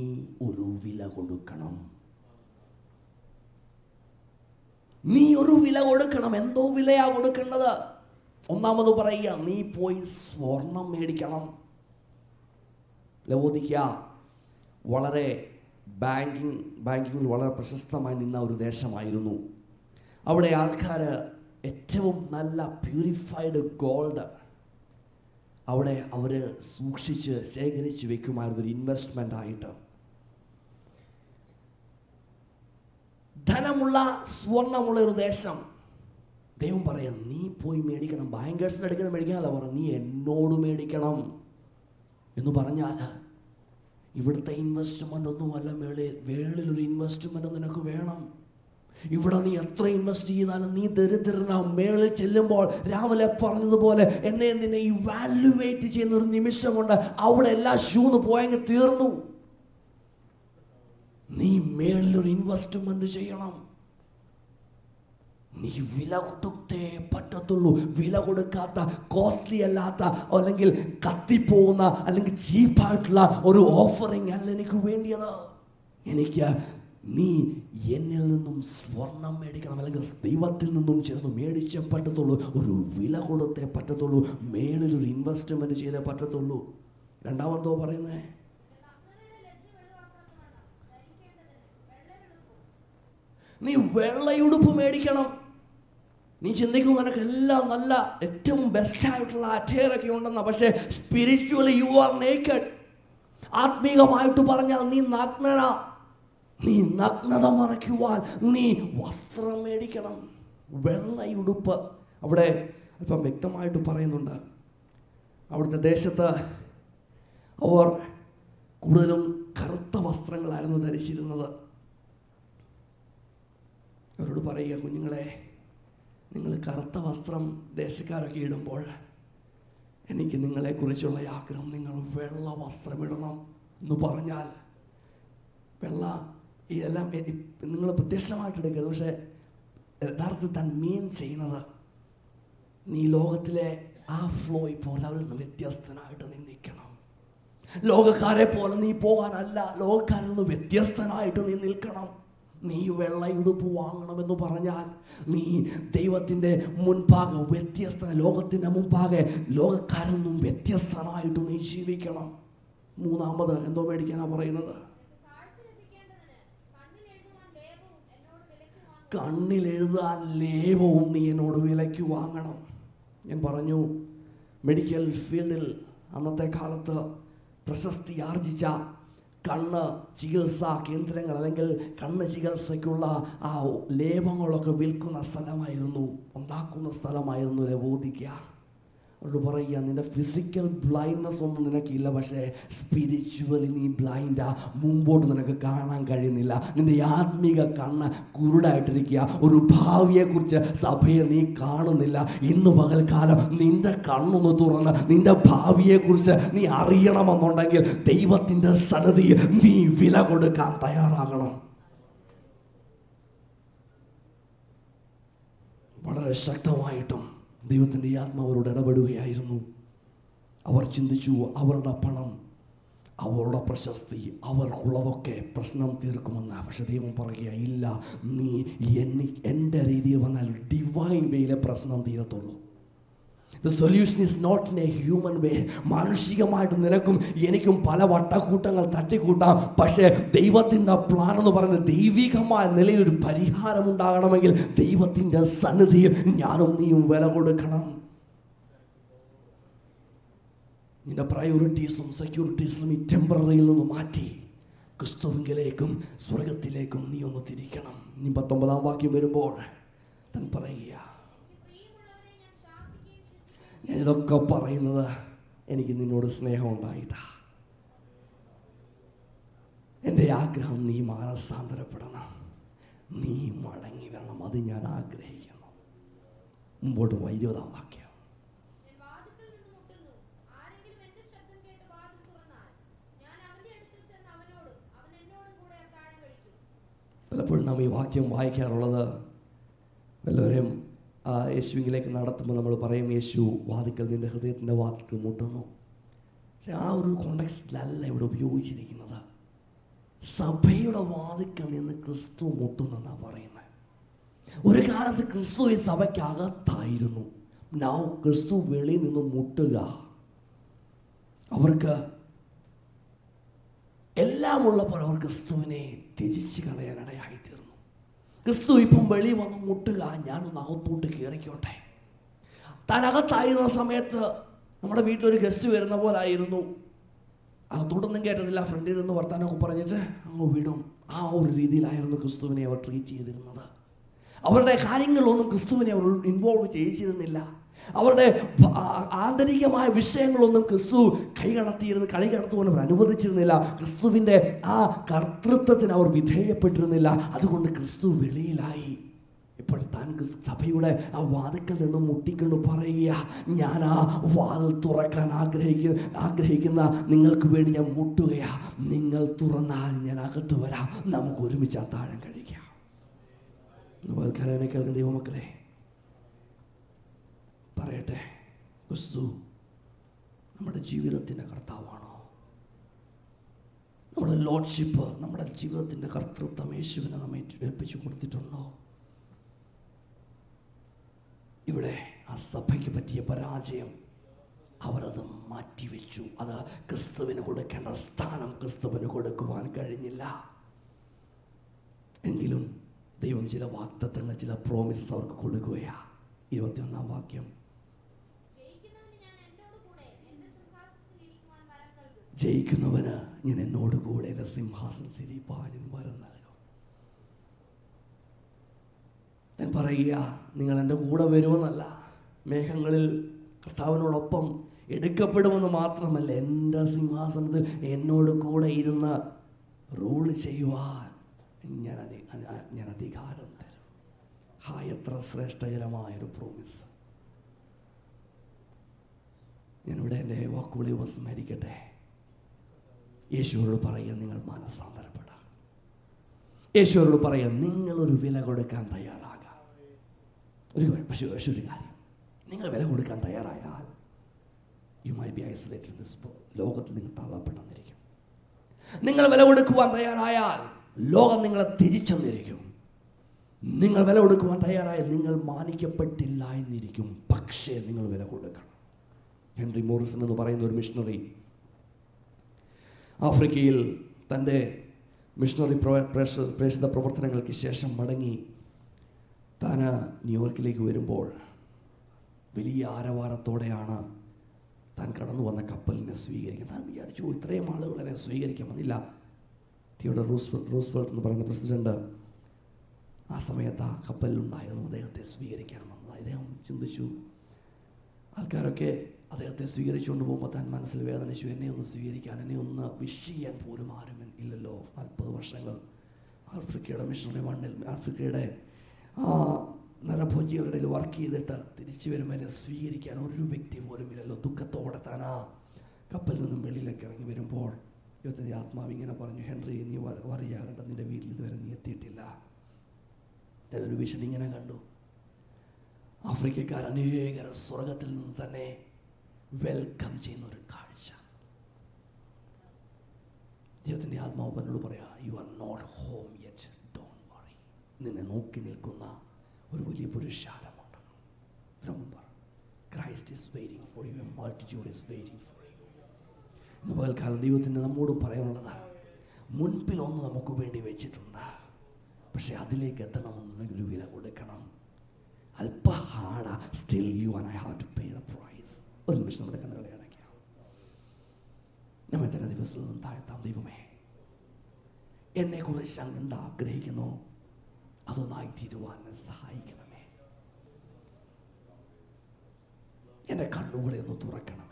ഒരു വില കൊടുക്കണം. നീ ഒരു വില കൊടുക്കണം. എന്തോ വിലയാ കൊടുക്കേണ്ടത്? ഒന്നാമത് പറയുക, നീ പോയി സ്വർണം മേടിക്കണം. ലവോദിക്ക വളരെ ബാങ്കിങ്ങിൽ വളരെ പ്രശസ്തമായി നിന്ന ഒരു ദേശമായിരുന്നു. അവിടെ ആൾക്കാർ ഏറ്റവും നല്ല പ്യൂരിഫൈഡ് ഗോൾഡ് അവിടെ അവർ സൂക്ഷിച്ച് ശേഖരിച്ച് വെക്കുമായിരുന്നു, ഒരു ഇൻവെസ്റ്റ്മെൻ്റ് ആയിട്ട്. ധനമുള്ള സ്വർണമുള്ള ഒരു ദേശം. ദൈവം പറയാം, നീ പോയി മേടിക്കണം. ബാങ്കേഴ്സിൻ്റെ അടുക്കുന്ന മേടിക്കാനല്ല പറഞ്ഞു, നീ എന്നോട് മേടിക്കണം എന്ന് പറഞ്ഞാൽ ഇവിടുത്തെ ഇൻവെസ്റ്റ്മെൻ്റ് ഒന്നുമല്ല, വേളിലൊരു ഇൻവെസ്റ്റ്മെൻറ്റ് നിനക്ക് വേണം. ഇവിടെ നീ എത്ര ഇൻവെസ്റ്റ് ചെയ്താലും നീ ദരിദ്രനാ. മേളിൽ ചെല്ലുമ്പോൾ രാവിലെ പറഞ്ഞതുപോലെ നിന്നെ ഇവാലുവേറ്റ് ചെയ്യുന്ന ഒരു നിമിഷം കൊണ്ട് അവിടെ എല്ലാ ഷൂന്ന് പോയെങ്കിൽ തീർന്നു. നീ മേളിലൊരു ഇൻവെസ്റ്റ്മെന്റ് ചെയ്യണം. നീ വില കൊടുത്തേ പറ്റത്തുള്ളൂ. വില കൊടുക്കാത്ത, കോസ്റ്റ്ലി അല്ലാത്ത, അല്ലെങ്കിൽ കത്തിപ്പോകുന്ന, അല്ലെങ്കിൽ ചീപ്പായിട്ടുള്ള ഒരു ഓഫറിങ് അല്ല എനിക്ക് വേണ്ടിയത്. എനിക്ക് നീ എന്നിൽ നിന്നും സ്വർണം മേടിക്കണം, അല്ലെങ്കിൽ ദൈവത്തിൽ നിന്നും ചേർന്ന് മേടിച്ചേ പറ്റത്തുള്ളൂ. ഒരു വില കൊടുത്തേ പറ്റത്തുള്ളൂ. മേളിലൊരു ഇൻവെസ്റ്റ്മെന്റ് ചെയ്തേ പറ്റത്തുള്ളൂ. രണ്ടാമതോ പറയുന്നേ, നീ വെള്ളയുടുപ്പ് മേടിക്കണം. നീ ചിന്തിക്കും നിനക്ക് എല്ലാം നല്ല ഏറ്റവും ബെസ്റ്റായിട്ടുള്ള അറ്റയറൊക്കെ ഉണ്ടെന്ന, പക്ഷേ സ്പിരിച്വലി യു ആർ നേക്കഡ്. ആത്മീകമായിട്ട് പറഞ്ഞാൽ നീ നഗ്നനാ. നീ നഗ്നത മറയ്ക്കുവാൻ നീ വസ്ത്രം മേടിക്കണം. വെള്ളയുടുപ്പ് അവിടെ അല്പം വ്യക്തമായിട്ട് പറയുന്നുണ്ട്. അവിടുത്തെ ദേശത്ത് അവർ കൂടുതലും കറുത്ത വസ്ത്രങ്ങളായിരുന്നു ധരിച്ചിരുന്നത്. അവരോട് പറയുക, കുഞ്ഞുങ്ങളെ, നിങ്ങൾ കറുത്ത വസ്ത്രം ദേശക്കാരൊക്കെ ഇടുമ്പോൾ എനിക്ക് നിങ്ങളെക്കുറിച്ചുള്ള ആഗ്രഹം, നിങ്ങൾ വെള്ള വസ്ത്രം ഇടണം എന്ന് പറഞ്ഞാൽ, വെള്ള ഇതെല്ലാം നിങ്ങൾ പ്രത്യക്ഷമായിട്ട് എടുക്കരുത്, പക്ഷെ യഥാർത്ഥത്തിൽ താൻ മീൻ ചെയ്യുന്നത് നീ ലോകത്തിലെ ആ ഫ്ലോയിൽ പോലെ അവരിൽ നിന്ന് വ്യത്യസ്തനായിട്ട് നീ നിൽക്കണം. ലോകക്കാരെ പോലെ നീ പോകാനല്ല, ലോകക്കാരിൽ നിന്ന് വ്യത്യസ്തനായിട്ട് നീ നിൽക്കണം. നീ വെള്ളയുടുപ്പ് വാങ്ങണമെന്ന് പറഞ്ഞാൽ നീ ദൈവത്തിൻ്റെ മുൻപാകെ വ്യത്യസ്തന, ലോകത്തിൻ്റെ മുൻപാകെ ലോകക്കാരിൽ നിന്നും വ്യത്യസ്തനായിട്ട് നീ ജീവിക്കണം. മൂന്നാമത് എന്തോ മേടിക്കാനാണ് പറയുന്നത്? കണ്ണിലെഴുതാൻ ലേപവും നീ എന്നോട് വിലയ്ക്ക് വാങ്ങണം. ഞാൻ പറഞ്ഞു, മെഡിക്കൽ ഫീൽഡിൽ അന്നത്തെ കാലത്ത് പ്രശസ്തി ആർജിച്ച കണ്ണ് ചികിത്സാ കേന്ദ്രങ്ങൾ, അല്ലെങ്കിൽ കണ്ണ് ചികിത്സയ്ക്കുള്ള ആ ലേപങ്ങളൊക്കെ വിൽക്കുന്ന സ്ഥലമായിരുന്നു, ഉണ്ടാക്കുന്ന സ്ഥലമായിരുന്നു ലവോദിക്ക. അവരോട് പറയുക, നിന്റെ ഫിസിക്കൽ ബ്ലൈൻഡ്നെസ് ഒന്നും നിനക്കില്ല, പക്ഷേ സ്പിരിച്വലി നീ ബ്ലൈൻഡാ. മുമ്പോട്ട് നിനക്ക് കാണാൻ കഴിയുന്നില്ല. നിന്റെ ആത്മീക കണ്ണ് കുരുടായിട്ടിരിക്കുക. ഒരു ഭാവിയെക്കുറിച്ച് സഭയെ നീ കാണുന്നില്ല. ഇന്ന് പകൽക്കാലം നിന്റെ കണ്ണൊന്ന് തുറന്ന് നിന്റെ ഭാവിയെക്കുറിച്ച് നീ അറിയണമെന്നുണ്ടെങ്കിൽ ദൈവത്തിൻ്റെ സന്നിധിയിൽ നീ വില കൊടുക്കാൻ തയ്യാറാകണം. വളരെ ശക്തമായിട്ടും ദൈവത്തിൻ്റെ ആത്മാവരോട് ഇടപെടുകയായിരുന്നു. അവർ ചിന്തിച്ചു, അവരുടെ പണം, അവരുടെ പ്രശസ്തി, അവർക്കുള്ളതൊക്കെ പ്രശ്നം തീർക്കുമെന്ന്. പക്ഷെ ദൈവം പറയുക, ഇല്ല, നീ എൻ്റെ രീതിയിൽ വന്നാൽ ഡിവൈൻ വേയിലെ പ്രശ്നം തീരത്തുള്ളൂ. The solution is not in a human way. മാനുഷികമായിട്ട് നിനക്കും എനിക്കും പല വട്ടക്കൂട്ടങ്ങൾ തട്ടിക്കൂട്ടാം, പക്ഷേ ദൈവത്തിൻ്റെ പ്ലാൻ എന്ന് പറയുന്നത് ദൈവികമായ നിലയിൽ ഒരു പരിഹാരം ഉണ്ടാകണമെങ്കിൽ ദൈവത്തിൻ്റെ സന്നിധിയിൽ ഞാനും നീയും വില കൊടുക്കണം. നിന്റെ പ്രയോറിറ്റീസും സെക്യൂരിറ്റീസും ഈ ടെമ്പററിയിൽ നിന്ന് മാറ്റി ക്രിസ്തുവിലേക്കും സ്വർഗത്തിലേക്കും നീ ഒന്ന് തിരിക്കണം. ഇനി 19-ാം വാക്യം വരുമ്പോൾ താൻ പറയുക, ഞാൻ ഇതൊക്കെ പറയുന്നത് എനിക്ക് നിന്നോട് സ്നേഹം ഉണ്ടായിട്ടാ. എൻ്റെ ആഗ്രഹം നീ മാനസാന്തരപ്പെടണം. നീ മടങ്ങി വരണം, അത് ഞാൻ ആഗ്രഹിക്കുന്നു. മുമ്പോട്ട് 20-ാം വാക്യം. പലപ്പോഴും നാം ഈ വാക്യം വായിക്കാറുള്ളത് വല്ലവരെയും യേശുവിലേക്ക് നടത്തുമ്പോൾ നമ്മൾ പറയും യേശു വാതിക്കൽ നിൻ്റെ ഹൃദയത്തിൻ്റെ വാതിക്കൽ മുട്ടുന്നു. പക്ഷെ ആ ഒരു കോണ്ടെക്സ്റ്റിലല്ല ഇവിടെ ഉപയോഗിച്ചിരിക്കുന്നത്. സഭയുടെ വാതിക്കൽ നിന്ന് ക്രിസ്തു മുട്ടുന്നെന്നാണ് പറയുന്നത്. ഒരു കാലത്ത് ക്രിസ്തു ഈ സഭയ്ക്കകത്തായിരുന്നു. നൗ ക്രിസ്തു വെളിയിൽ നിന്ന് മുട്ടുക. അവർക്ക് എല്ലാം ഉള്ളപ്പോൾ അവർ ക്രിസ്തുവിനെ ത്യജിച്ച് കളയാനിടയായിത്തീർന്നു. ക്രിസ്തു ഇപ്പം വെളി വന്ന് മുട്ടുക, ഞാനൊന്ന് അകത്തോട്ട് കയറിക്കോട്ടെ. താൻ അകത്തായിരുന്ന സമയത്ത് നമ്മുടെ വീട്ടിലൊരു ഗസ്റ്റ് വരുന്ന പോലായിരുന്നു. അകത്തോട്ടൊന്നും കയറ്റുന്നില്ല, ഫ്രണ്ടിൽ നിന്ന് വർത്താനമൊക്കെ പറഞ്ഞിട്ട് അങ്ങ് വിടും. ആ ഒരു രീതിയിലായിരുന്നു ക്രിസ്തുവിനെ അവർ ട്രീറ്റ് ചെയ്തിരുന്നത്. അവരുടെ കാര്യങ്ങളൊന്നും ക്രിസ്തുവിനെ അവർ ഇൻവോൾവ് ചെയ്യിച്ചിരുന്നില്ല. അവരുടെ ആന്തരികമായ വിഷയങ്ങളൊന്നും ക്രിസ്തു കളി കടത്തുവാൻ അവർ അനുവദിച്ചിരുന്നില്ല. ക്രിസ്തുവിൻ്റെ ആ കർത്തൃത്വത്തിന് അവർ വിധേയപ്പെട്ടിരുന്നില്ല. അതുകൊണ്ട് ക്രിസ്തു വെളിയിലായി. ഇപ്പോൾ താൻ സഭയുടെ ആ വാതിക്കൽ നിന്ന് മുട്ടിക്കൊണ്ട് പറയുക, ഞാൻ ആ വാതിൽ തുറക്കാൻ ആഗ്രഹിക്കുന്ന നിങ്ങൾക്ക് വേണ്ടി ഞാൻ മുട്ടുകയാ. നിങ്ങൾ തുറന്നാൽ ഞാൻ അകത്ത് വരാം, നമുക്ക് ഒരുമിച്ച് അത്താഴം കഴിക്കാം. കേൾക്കുന്ന ദൈവമക്കളെ പറയട്ടെ, ക്രിസ്തു നമ്മുടെ ജീവിതത്തിൻ്റെ കർത്താവാണോ? നമ്മുടെ ലോഡ്ഷിപ്പ്, നമ്മുടെ ജീവിതത്തിൻ്റെ കർത്തൃത്വം യേശുവിനെ നമ്മെ ഏൽപ്പിച്ചു കൊടുത്തിട്ടുണ്ടോ? ഇവിടെ ആ സഭയ്ക്ക് പറ്റിയ പരാജയം, അവരത് മാറ്റിവെച്ചു. അത് ക്രിസ്തുവിന് കൊടുക്കേണ്ട സ്ഥാനം ക്രിസ്തുവിന് കൊടുക്കുവാൻ കഴിഞ്ഞില്ല. എങ്കിലും ദൈവം ചില വാഗ്ദത്തങ്ങൾ, ചില പ്രോമിസസ് അവർക്ക് കൊടുക്കുകയാ. 21-ാം വാക്യം. ജയിക്കുന്നവന് ഞാൻ എന്നോടുകൂടെ എൻ്റെ സിംഹാസനത്തിൽ ഇരിപ്പാൻ വരം നൽകും. ഞാൻ പറയുക, നിങ്ങൾ എൻ്റെ കൂടെ വരുമെന്നല്ല, മേഘങ്ങളിൽ കർത്താവിനോടൊപ്പം എടുക്കപ്പെടുമെന്ന് മാത്രമല്ല, എൻ്റെ സിംഹാസനത്തിൽ എന്നോട് കൂടെ ഇരുന്ന് റൂൾ ചെയ്യുവാൻ ഞാൻ അധികാരം തരും. എത്ര ശ്രേഷ്ഠകരമായൊരു പ്രോമിസ്. ഞാനിവിടെ എൻ്റെ വാക്കുകളെ ഉപസ്മരിക്കട്ടെ. യേശുവോട് പറയുക, നിങ്ങൾ മനസ്സാന്തരപ്പെടാം. യേശുവോട് പറയുക, നിങ്ങളൊരു വില കൊടുക്കാൻ തയ്യാറാകാം. പക്ഷേ ഒരു കാര്യം, നിങ്ങൾ വില കൊടുക്കാൻ തയ്യാറായാൽ you may be isolated in this world. ലോകത്തിൽ നിങ്ങൾ തള്ളപ്പെടുന്നിരിക്കും. നിങ്ങൾ വില കൊടുക്കുവാൻ തയ്യാറായാൽ ലോകം നിങ്ങളെ തിരിച്ചെന്നിരിക്കും. നിങ്ങൾ വില കൊടുക്കുവാൻ തയ്യാറായാൽ നിങ്ങൾ മാനിക്കപ്പെട്ടില്ല എന്നിരിക്കും. പക്ഷേ നിങ്ങൾ വില കൊടുക്കണം. ഹെൻറി മോറിസൺ എന്ന് പറയുന്ന ഒരു മിഷണറി ആഫ്രിക്കയിൽ തൻ്റെ മിഷണറി പ്രേക്ഷിത പ്രവർത്തനങ്ങൾക്ക് ശേഷം മടങ്ങി താൻ ന്യൂയോർക്കിലേക്ക് വരുമ്പോൾ വലിയ ആരവാരത്തോടെയാണ് താൻ കടന്നു വന്ന കപ്പലിനെ സ്വീകരിക്കാൻ. താൻ വിചാരിച്ചു, ഇത്രയും ആളുകൾ എന്നെ സ്വീകരിക്കാൻ വന്നില്ല. തിയോഡർ റൂസ്വെൽറ്റ് എന്ന് പറയുന്ന പ്രസിഡന്റ് ആ സമയത്ത് ആ കപ്പലിലുണ്ടായിരുന്നു. അദ്ദേഹത്തെ സ്വീകരിക്കാൻ വന്നത്. അദ്ദേഹം ചിന്തിച്ചു, ആൾക്കാരൊക്കെ അദ്ദേഹത്തെ സ്വീകരിച്ചുകൊണ്ട് പോകുമ്പോൾ താൻ മനസ്സിൽ വേദനിച്ചു, എന്നെ ഒന്ന് സ്വീകരിക്കാൻ, എന്നെ ഒന്ന് വിഷ് ചെയ്യാൻ പോലും ആരും ഇല്ലല്ലോ. 40 വർഷങ്ങൾ ആഫ്രിക്കയുടെ മിഷണറി മണ്ണിൽ, ആഫ്രിക്കയുടെ നരഭോജികളുടെ ഇടയിൽ വർക്ക് ചെയ്തിട്ട് തിരിച്ചു വരുമ്പോൾ എന്നെ സ്വീകരിക്കാൻ ഒരു വ്യക്തി പോലും ഇല്ലല്ലോ. ദുഃഖത്തോടെ താൻ ആ കപ്പലിൽ നിന്നും വെളിയിലേക്ക് ഇറങ്ങി വരുമ്പോൾ ദൈവത്തിൻ്റെ ആത്മാവ് ഇങ്ങനെ പറഞ്ഞു, ഹെൻറി, നീ വറിയാകണ്ട, നിൻ്റെ വീട്ടിൽ ഇതുവരെ നീ എത്തിയിട്ടില്ല. ഒരു വിഷൻ ഇങ്ങനെ കണ്ടു. ആഫ്രിക്കക്കാർ അനേകർ സ്വർഗത്തിൽ നിന്ന് തന്നെ വെൽക്കം ചെയ്യുന്ന ഒരു കാഴ്ച. ദൈവത്തിൻ്റെ ആത്മാവ് എന്നോട് പറയാ, you are not home yet, don't worry. നിന്നെ നോക്കി നിൽക്കുന്ന ഒരു വലിയ പുരുഷാരമുണ്ട്. Remember, Christ is waiting for you, a multitude is waiting for you. ഇന്ന് പകൽക്കാലം ദൈവത്തിന് നമ്മോടും പറയാനുള്ളത്, മുൻപിലൊന്ന് നമുക്ക് വേണ്ടി വെച്ചിട്ടുണ്ട്. പക്ഷെ അതിലേക്ക് എത്തണമെന്നുണ്ടെങ്കിൽ ഒരു വില കൊടുക്കണം. അല്പ ഹാർഡാ, still you and I have to pay the price. ഒരു നിമിഷം നമ്മുടെ കണ്ണുകളെ അടയ്ക്കാം. നമ്മെ തന്നെ ദിവസത്തിൽ നിന്നും താഴ്ത്താം. ദൈവമേ, എന്നെക്കുറിച്ച് അങ്ങ് എന്താ ആഗ്രഹിക്കുന്നോ അതൊന്നായി തീരുവാൻ സഹായിക്കണമേ. എൻ്റെ കണ്ണുകളെ ഒന്ന് തുറക്കണം.